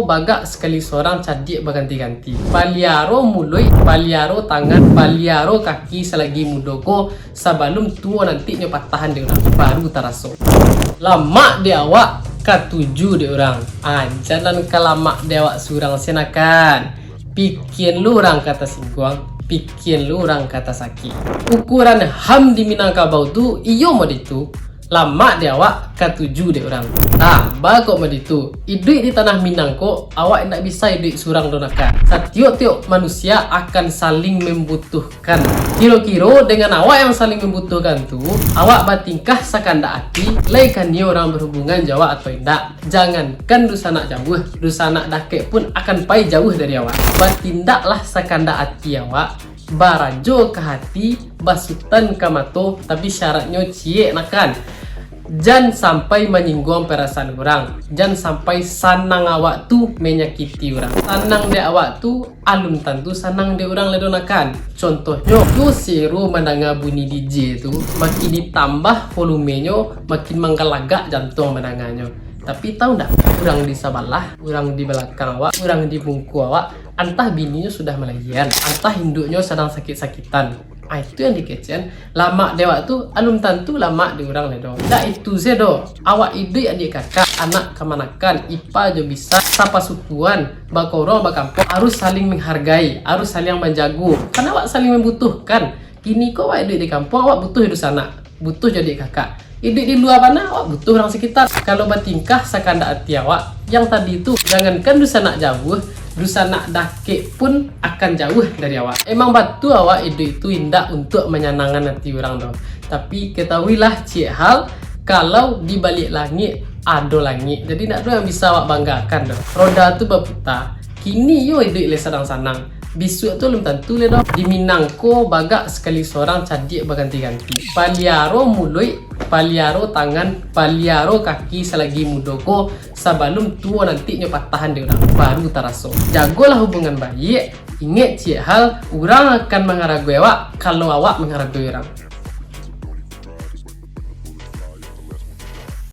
Bagak sekali seorang cadik berganti-ganti. Paliaro mulut, paliaro tangan, paliaro kaki selagi mudoko sebelum tua nantinya patahan dia orang baru teraso. Lama dia awak ketujuh dia orang. Jalan ke lama dia awak surang senakan. Bikin lu orang kata singguang, bikin lu orang kata sakit. Ukuran ham di Minangkabau tu iyo mod itu. Lama dia awak ketujuh dia orang. Bagok mod itu. Hidup di tanah Minang kok awak tidak bisa hidup surang donaka. Setiap manusia akan saling membutuhkan. Kira-kira dengan awak yang saling membutuhkan tu, awak bertingkah sakanda hati, laikan dia orang berhubungan jawab atau tidak. Jangankan dusanak jauh, dusanak dakek pun akan pai jauh dari awak. Bertindaklah sakanda hati awak. Barajo ke hati, basutan ke mato, tapi syaratnya cie nakan. Jangan sampai menyinggung perasaan orang. Jangan sampai sanang awak tu menyakiti orang. Sanang dia awak tu alum tentu sanang dia orang ledonakan. Contohnya, yo seru mendengar bunyi DJ tu, makin ditambah volumenya, makin menggelagak jantung mendengarnya. Tapi tahu ndak, orang di sebelah, orang di belakang awak, orang di bungku awak, entah bininya sudah melahirkan, entah induknya sedang sakit-sakitan. Itu yang dikecen. Lama dewa tu alum tentu lama di orang ledo. Dah itu sedo. Awak ide adik kakak, anak kemanakan, ipa jo bisa, sapa sukuan, bakoro bakampung harus saling menghargai, harus saling menjago. Karena awak saling membutuhkan. Kini kok awak hidup di kampung, awak butuh hidup sana, butuh jadi kakak. Hidup di luar mana, awak butuh orang sekitar. Kalau bertingkah sakanda hati awak, yang tadi itu jangankan dusanak jauh, dusanak dakek pun akan jauh dari awak. Emang batu awak hidup itu indah untuk menyenangkan hati orang doh. Tapi ketahuilah cik hal, kalau di balik langit ada langit. Jadi nak ada yang bisa awak banggakan doh. Roda tu berputar. Kini yo hidup le senang-senang. Besok tu belum tentu le doh. Di Minangko bagak sekali seorang cadik berganti-ganti. Paliaro mulut, paliaro tangan, paliaro kaki selagi mudoko sebelum tua nantinya patahan dia orang baru teraso. Jagolah hubungan baik. Ingat cik hal, orang akan menghargai awak kalau awak menghargai orang.